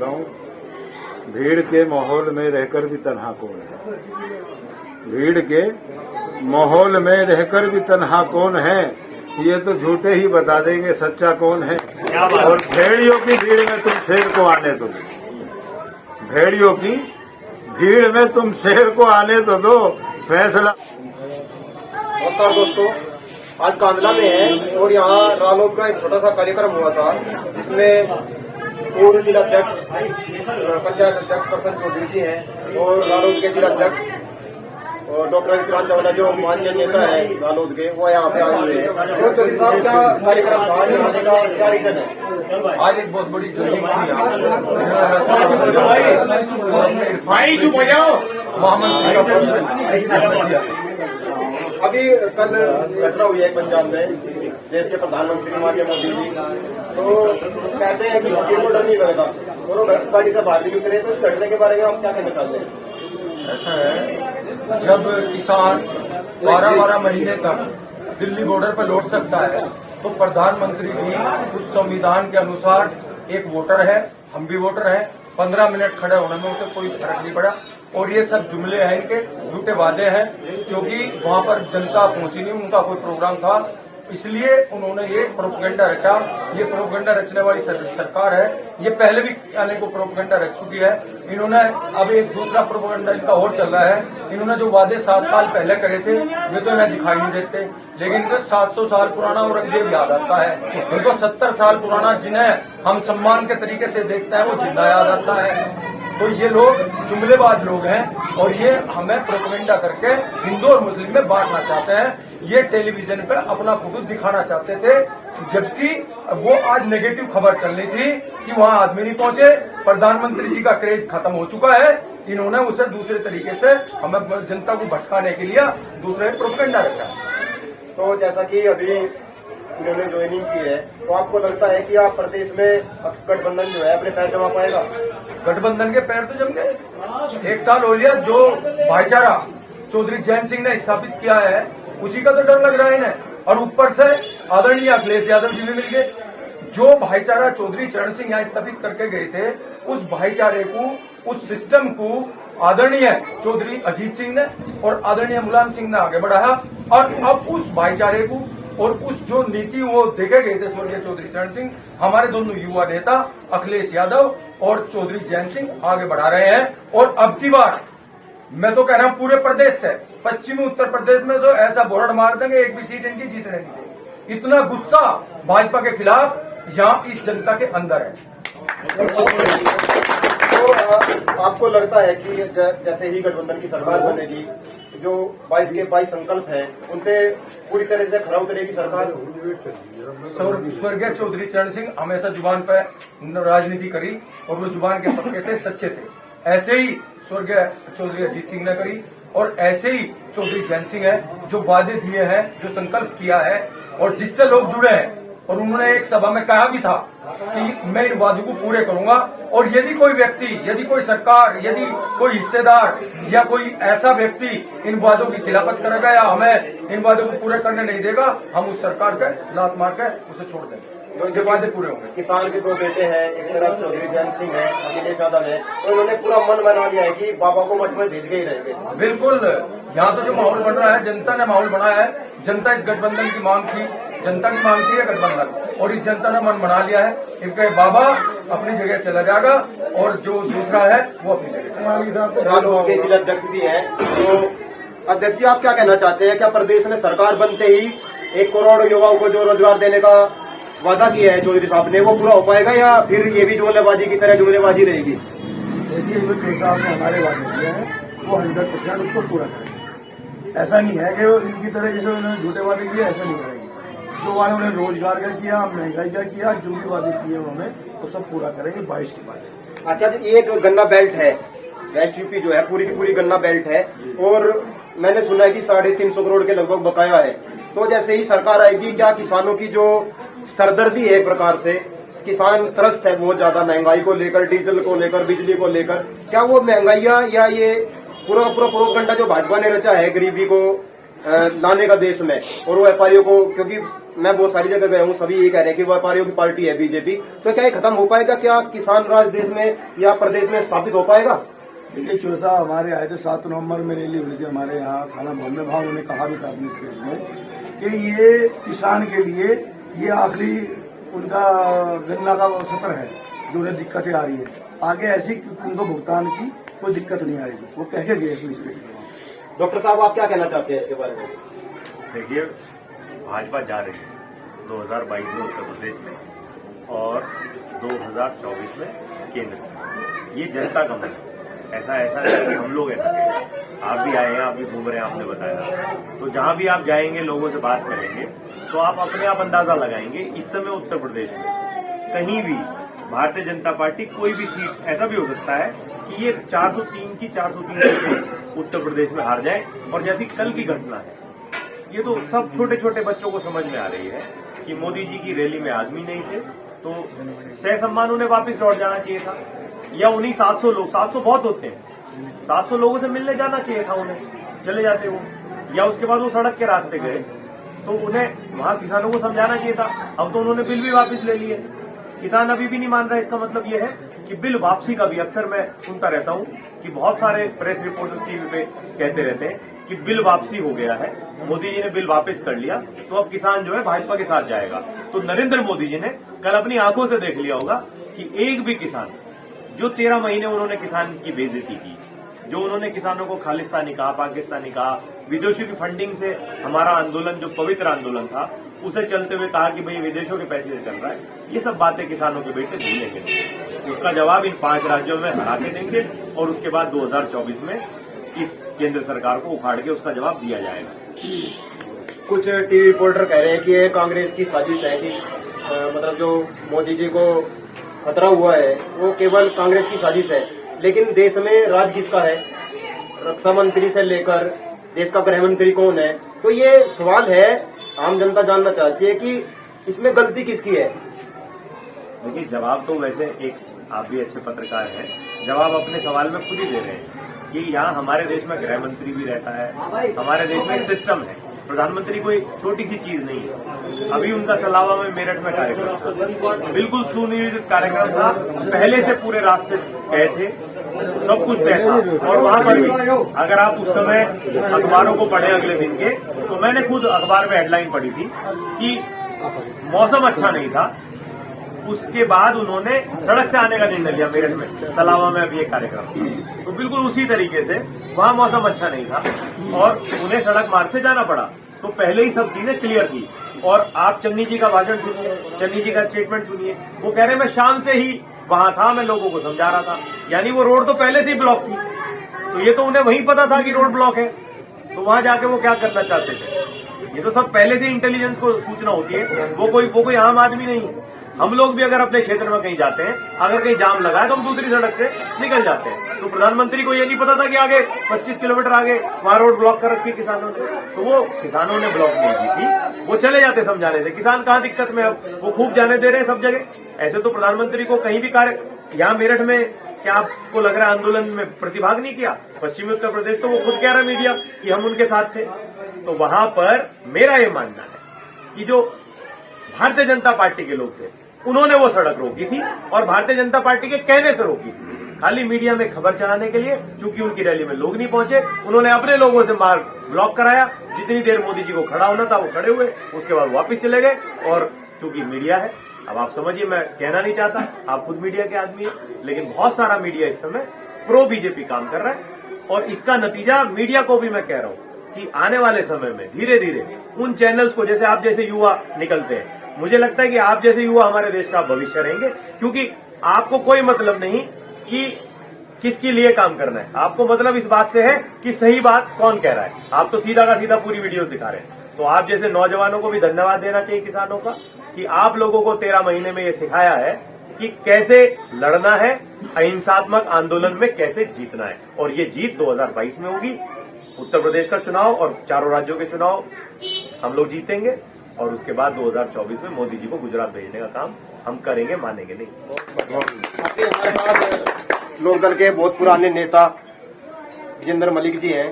बताऊं, भीड़ के माहौल में रहकर भी तन्हा कौन है। भीड़ के माहौल में रहकर भी तन्हा कौन है, ये तो झूठे ही बता देंगे सच्चा कौन है। और भेड़ियों की भीड़ में तुम शेर को आने दो, भेड़ियों की भीड़ में तुम शेर को आने तो दो, फैसला। नमस्कार दोस्तों, आज कांदला में है और यहाँ रालोद का एक छोटा सा कार्यक्रम हुआ था, जिसमें पूर्व जिलाध्यक्ष पंचायत अध्यक्ष प्रसन्न चौधरी जी हैं और रालोद के जिलाध्यक्ष और डॉक्टर विक्रांत चावला जो माननीय नेता है रालोद के, वो यहाँ पे आए हुए हैं। तो चौधरी साहब का कार्यक्रम था, यहाँ का क्या रीजन है? आज एक बहुत बड़ी जरूरी अभी कल घटना हुई है पंजाब में, देश के प्रधानमंत्री माननीय मोदी जी तो कहते हैं कि वकील को डर नहीं लगता और वो गाड़ी से बाहर नहीं उतरे। तो इस घटने के बारे में आप क्या कहना चाहते हैं? ऐसा है, जब किसान 12-12 महीने तक दिल्ली बॉर्डर पर लौट सकता है तो प्रधानमंत्री भी उस संविधान के अनुसार एक वोटर है, हम भी वोटर हैं, 15 मिनट खड़े होने में उसे कोई फर्क नहीं पड़ा। और ये सब जुमले हैं, इनके झूठे वादे हैं, क्योंकि वहां पर जनता पहुंची नहीं, उनका कोई प्रोग्राम था, इसलिए उन्होंने ये प्रोपेगेंडा रचा। ये प्रोपेगेंडा रचने वाली सरकार है, ये पहले भी अनेकों प्रोपेगेंडा रच चुकी है। इन्होंने अब एक दूसरा प्रोपेगेंडा इनका और चल रहा है। इन्होंने जो वादे 7 साल पहले करे थे वे तो इन्हें दिखाई नहीं देते, लेकिन इनको 700 साल पुराना औरंगजेब याद आता है। इनको 70 साल पुराना, जिन्हें हम सम्मान के तरीके से देखते हैं, वो जिंदा याद आता है। तो ये लोग जुमलेबाज लोग हैं और ये हमें प्रोपेगेंडा करके हिंदू और मुस्लिम में बांटना चाहते हैं। ये टेलीविजन पे अपना फोटो दिखाना चाहते थे, जबकि वो आज नेगेटिव खबर चल रही थी कि वहां आदमी नहीं पहुंचे, प्रधानमंत्री जी का क्रेज खत्म हो चुका है। इन्होंने उसे दूसरे तरीके से हमें जनता को भटकाने के लिए दूसरे प्रोपेगेंडा रचा। तो जैसा कि अभी इन्होंने ज्वाइनिंग की है, तो आपको लगता है कि आप प्रदेश में गठबंधन जो है अपने पैर जमा पाएगा? गठबंधन के पैर तो जम गए, 1 साल हो गया। जो भाईचारा चौधरी जैन सिंह ने स्थापित किया है उसी का तो डर लग रहा है इन्हें, और ऊपर से आदरणीय अखिलेश यादव जी भी मिल गए। जो भाईचारा चौधरी चरण सिंह यहाँ स्थापित करके गए थे, उस भाईचारे को, उस सिस्टम को आदरणीय चौधरी अजीत सिंह ने और आदरणीय मुलायम सिंह ने आगे बढ़ाया। और अब उस भाईचारे को और उस जो नीति वो देखे गए थे स्वर्गीय चौधरी चरण सिंह, हमारे दोनों युवा नेता अखिलेश यादव और चौधरी जैन सिंह आगे बढ़ा रहे हैं। और अब की बार मैं तो कह रहा हूं पूरे प्रदेश से, पश्चिमी उत्तर प्रदेश में तो ऐसा बोर्ड मार देंगे, एक भी सीट इनकी जीतने नहीं देंगे। इतना गुस्सा भाजपा के खिलाफ यहाँ इस जनता के अंदर है। तो आपको लगता है कि जैसे ही गठबंधन की सरकार बनेगी, जो 22 के 22 संकल्प हैं, उनपे पूरी तरह से खरा उतरेगी सरकार? स्वर्गीय चौधरी चरण सिंह हमेशा जुबान पर राजनीति करी और वो जुबान के पक्के थे, सच्चे थे। ऐसे ही स्वर्गीय चौधरी अजीत सिंह ने करी और ऐसे ही चौधरी जैन सिंह है, जो वादे दिए हैं, जो संकल्प किया है और जिससे लोग जुड़े हैं। और उन्होंने एक सभा में कहा भी था कि मैं इन वादों को पूरे करूंगा, और यदि कोई व्यक्ति, यदि कोई सरकार, यदि कोई हिस्सेदार या कोई ऐसा व्यक्ति इन वादों की खिलाफत करेगा या हमें इन वादों को पूरे करने नहीं देगा, हम उस सरकार के लात मार के उसे छोड़ देंगे। तो ये वादे पूरे होंगे। किसान के 2 बेटे हैं, एक तरफ चौधरी जैन सिंह है, अखिलेश यादव है, तो उन्होंने पूरा मन बना लिया है कि बाबा को मठ में भेज के ही रहेंगे। बिल्कुल, यहाँ तो जो माहौल बन रहा है, जनता ने माहौल बनाया है। जनता इस गठबंधन की मांग थी, जनता की मांग थी है गठबंधन, और इस जनता ने मन बना लिया है इनके बाबा अपनी जगह चला जाएगा और जो दूसरा है वो अपनी जगह चला जाएगा। रालोद के जिलाध्यक्ष भी है, तो अध्यक्ष जी आप क्या कहना चाहते हैं? क्या प्रदेश में सरकार बनते ही 1 करोड़ युवाओं को जो रोजगार देने का वादा किया है चौधरी साहब ने, वो पूरा हो पाएगा या फिर ये भी जुमलेबाजी की तरह जुमलेबाजी रहेगी? देखिए, जो साहब ने हमारे वादे किए हैं वो 100% उसको पूरा करेंगे। ऐसा नहीं है कि वो इनकी तरह जैसे उन्होंने झूठे वादे किए, ऐसा नहीं करेंगे। जो वादे उन्होंने रोजगार का किया, महंगाई का किया, जो भी वादे किए उन्होंने वो सब पूरा करेंगे 22 के 22। अच्छा, तो ये एक गन्ना बेल्ट है, वेस्ट यूपी जो है पूरी की पूरी गन्ना बेल्ट है, और मैंने सुना है कि 350 करोड़ के लगभग बकाया है। तो जैसे ही सरकार आएगी, क्या किसानों की जो सरदर्दी है एक प्रकार से, किसान त्रस्त है बहुत ज्यादा महंगाई को लेकर, डीजल को लेकर, बिजली को लेकर, क्या वो महंगाइयां या ये पूरा प्रोपेगेंडा जो भाजपा ने रचा है गरीबी को लाने का देश में, और वो व्यापारियों को, क्योंकि मैं बहुत सारी जगह गया हूँ, सभी ये कह रहे हैं कि व्यापारियों की पार्टी है बीजेपी, तो क्या ये खत्म हो पाएगा? क्या किसान राज देश में या प्रदेश में स्थापित हो पाएगा? देखिए चौसा हमारे आए थे 7 नवंबर में रैली हुई थी हमारे यहाँ थाना भवन में। वहाँ उन्होंने कहा भी था अपने स्पीच में कि ये किसान के लिए ये आखिरी उनका गन्ना का सत्र है जो उन्हें दिक्कतें आ रही है, आगे ऐसी उनको भुगतान की कोई दिक्कत नहीं आएगी, वो कह के गए अपने स्पीच में। डॉक्टर साहब आप क्या कहना चाहते हैं इसके बारे में? देखिए, भाजपा जा रही है 2022 में उत्तर प्रदेश में और 2024 में केंद्र में। ये जनता का मन है, ऐसा नहीं कि हम लोग ऐसा कहें। आप भी आए हैं, आप भी घूम रहे हैं, आपने बताया। तो जहां भी आप जाएंगे, लोगों से बात करेंगे, तो आप अपने आप अंदाजा लगाएंगे। इस समय उत्तर प्रदेश में कहीं भी भारतीय जनता पार्टी कोई भी सीट, ऐसा भी हो सकता है कि ये 403 की 403 सीटें उत्तर प्रदेश में हार जाए। और जैसी कल की घटना है, ये तो सब छोटे छोटे बच्चों को समझ में आ रही है कि मोदी जी की रैली में आदमी नहीं थे, तो सहसम्मान उन्हें वापस लौट जाना चाहिए था, या उन्हीं 700 लोग, 700 बहुत होते हैं, 700 लोगों से मिलने जाना चाहिए था उन्हें, चले जाते वो, या उसके बाद वो सड़क के रास्ते गए तो उन्हें वहां किसानों को समझाना चाहिए था। अब तो उन्होंने बिल भी वापस ले लिए, किसान अभी भी नहीं मान रहा। इसका मतलब ये है कि बिल वापसी का भी, अक्सर मैं सुनता रहता हूं कि बहुत सारे प्रेस रिपोर्टर्स टीवी पे कहते रहते हैं कि बिल वापसी हो गया है, मोदी जी ने बिल वापस कर लिया, तो अब किसान जो है भाजपा के साथ जाएगा। तो नरेंद्र मोदी जी ने कल अपनी आंखों से देख लिया होगा कि एक भी किसान, जो 13 महीने उन्होंने किसान की बेइज्जती की, जो उन्होंने किसानों को खालिस्तानी कहा, पाकिस्तानी कहा, विदेशों की फंडिंग से हमारा आंदोलन जो पवित्र आंदोलन था उसे चलते हुए कहा कि भाई विदेशों के पैसे से चल रहा है, ये सब बातें किसानों के बेटे भूलेंगे नहीं। उसका जवाब इन 5 राज्यों में हरा के देंगे और उसके बाद 2024 में इस केंद्र सरकार को उखाड़ के उसका जवाब दिया जाएगा। कुछ टीवी रिपोर्टर कह रहे हैं कि ये कांग्रेस की साजिश है कि मतलब जो मोदी जी को खतरा हुआ है वो केवल कांग्रेस की साजिश है, लेकिन देश में राज किसका है? रक्षा मंत्री से लेकर देश का गृह मंत्री कौन है? तो ये सवाल है, आम जनता जानना चाहती है कि इसमें गलती किसकी है। देखिए, जवाब तो वैसे एक, आप भी अच्छे पत्रकार हैं, जवाब अपने सवाल में खुद ही दे रहे हैं कि यहाँ हमारे देश में गृह मंत्री भी रहता है, हमारे देश में एक सिस्टम है, प्रधानमंत्री कोई छोटी सी चीज नहीं है। अभी उनका सलावा में मेरठ में कार्यक्रम था, बिल्कुल सुनियोजित कार्यक्रम था, पहले से पूरे रास्ते गए थे, सब कुछ तय था। और वहां पर भी अगर आप उस समय अखबारों को पढ़े अगले दिन के, तो मैंने खुद अखबार में हेडलाइन पढ़ी थी कि मौसम अच्छा नहीं था, उसके बाद उन्होंने सड़क से आने का निर्णय लिया मेरठ में, सलावा में अभी एक कार्यक्रम। तो बिल्कुल उसी तरीके से वहां मौसम अच्छा नहीं था और उन्हें सड़क मार्ग से जाना पड़ा, तो पहले ही सब चीजें क्लियर की। और आप चन्नी जी का भाषण सुनिए, चन्नी जी का स्टेटमेंट सुनिए, वो कह रहे मैं शाम से ही वहां था, मैं लोगों को समझा रहा था, यानी वो रोड तो पहले से ही ब्लॉक थी, तो ये तो उन्हें वहीं पता था कि रोड ब्लॉक है, तो वहां जाके वो क्या करना चाहते थे? ये तो सब पहले से इंटेलिजेंस को सूचना होती है, वो कोई आम आदमी नहीं। हम लोग भी अगर अपने क्षेत्र में कहीं जाते हैं, अगर कहीं जाम लगा है तो हम दूसरी सड़क से निकल जाते हैं। तो प्रधानमंत्री को ये नहीं पता था कि आगे 25 किलोमीटर आगे वहां रोड ब्लॉक कर रखी किसानों ने, तो वो किसानों ने ब्लॉक नहीं की थी, वो चले जाते समझाने से। किसान कहाँ दिक्कत में, अब वो खूब जाने दे रहे हैं सब जगह। ऐसे तो प्रधानमंत्री को कहीं भी कार्य, यहाँ मेरठ में क्या आपको लग रहा है आंदोलन में प्रतिभाग नहीं किया? पश्चिमी उत्तर प्रदेश तो वो खुद कह रहा मीडिया कि हम उनके साथ थे। तो वहां पर मेरा ये मानना है कि जो भारतीय जनता पार्टी के लोग थे, उन्होंने वो सड़क रोकी थी और भारतीय जनता पार्टी के कहने से रोकी थी, खाली मीडिया में खबर चलाने के लिए। चूंकि उनकी रैली में लोग नहीं पहुंचे, उन्होंने अपने लोगों से मार्ग ब्लॉक कराया, जितनी देर मोदी जी को खड़ा होना था वो खड़े हुए, उसके बाद वापस चले गए। और चूंकि मीडिया है, अब आप समझिए, मैं कहना नहीं चाहता, आप खुद मीडिया के आदमी हैं, लेकिन बहुत सारा मीडिया इस समय प्रो बीजेपी काम कर रहा है। और इसका नतीजा मीडिया को भी मैं कह रहा हूं कि आने वाले समय में धीरे धीरे उन चैनल्स को, जैसे आप जैसे युवा निकलते हैं, मुझे लगता है कि आप जैसे युवा हमारे देश का भविष्य रहेंगे, क्योंकि आपको कोई मतलब नहीं कि किसके लिए काम करना है, आपको मतलब इस बात से है कि सही बात कौन कह रहा है। आप तो सीधा का सीधा पूरी वीडियो दिखा रहे हैं। तो आप जैसे नौजवानों को भी धन्यवाद देना चाहिए किसानों का, कि आप लोगों को 13 महीने में ये सिखाया है कि कैसे लड़ना है, अहिंसात्मक आंदोलन में कैसे जीतना है। और ये जीत 2022 में होगी। उत्तर प्रदेश का चुनाव और चारों राज्यों के चुनाव हम लोग जीतेंगे और उसके बाद 2024 में मोदी जी को गुजरात भेजने का काम हम करेंगे, मानेंगे नहीं। हमारे साथ लोकदल के बहुत पुराने नेता विजेंद्र मलिक जी हैं।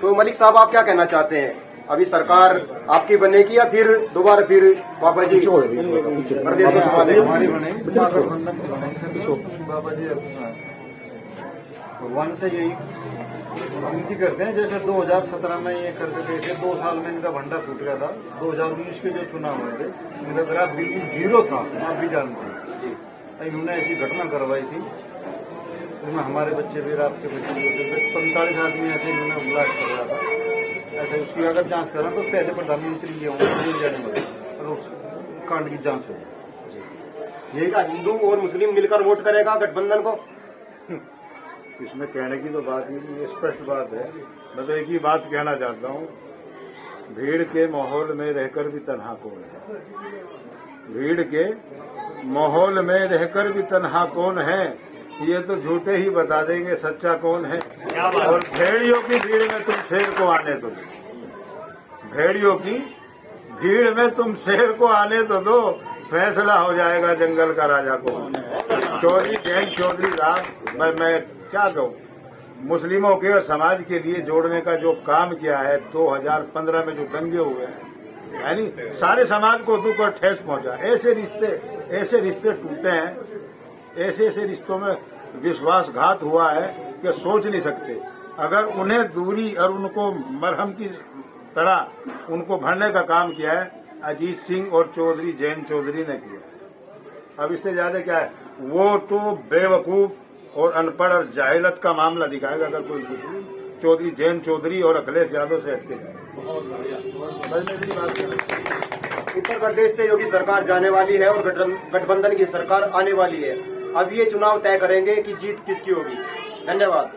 तो मलिक साहब, आप क्या कहना चाहते हैं अभी सरकार आपकी बनेगी या फिर दोबारा फिर बाबा जी प्रदेश को संभालेंगे? हमारी बनेगी, महागठबंधन की बनेगी। बाबा जी भगवान से यही विनती करते हैं, जैसे 2017 में ये करके गए थे, 2 साल में इनका भंडा फूट गया था। 2019 के जो चुनाव हुए थे, इनका ग्राफ बिल्कुल 0 था, आप भी जानते हैं। इन्होंने ऐसी घटना करवाई थी, उसमें हमारे बच्चे भी, आपके बच्चे भी होते थे। 45 आदमी ऐसे इन्होंने ब्लास्ट कर रहा था। ऐसे उसकी अगर जांच करें तो पहले प्रधानमंत्री ये होंगे जाने वाले, और उस कांड की जांच हो। यही का हिंदू और मुस्लिम मिलकर वोट करेगा गठबंधन को? इसमें कहने की तो बात ही नहीं, ये स्पष्ट बात है। मैं तो एक ही बात कहना चाहता हूँ, भीड़ के माहौल में रहकर भी तन्हा कौन है? भीड़ के माहौल में रहकर भी तन्हा कौन है? ये तो झूठे ही बता देंगे सच्चा कौन है। और भेड़ियों की भीड़ में तुम शेर को आने दो, भेड़ियों की भीड़ में तुम शेर को आने तो दो, फैसला हो जाएगा जंगल का राजा कौन है। चौधरी जैन चौधरी साहब, मैं क्या कहूँ, मुस्लिमों के और समाज के लिए जोड़ने का जो काम किया है 2015 में जो दंगे हुए हैं, यानी सारे समाज को दुख और ठेस पहुंचा। ऐसे रिश्ते टूटे हैं, ऐसे रिश्तों में विश्वासघात हुआ है कि सोच नहीं सकते। अगर उन्हें दूरी और उनको मरहम की तरह उनको भरने का काम किया है अजीत सिंह और चौधरी जैन चौधरी ने किया। अब इससे ज्यादा क्या है? वो तो बेवकूफ और अनपढ़ और जाहिलत का मामला दिखाएगा अगर कोई चौधरी जैन चौधरी और अखिलेश यादव से हटके जाए। उत्तर प्रदेश से योगी सरकार जाने वाली है और गठबंधन की सरकार आने वाली है। अब ये चुनाव तय करेंगे कि जीत किसकी होगी। धन्यवाद।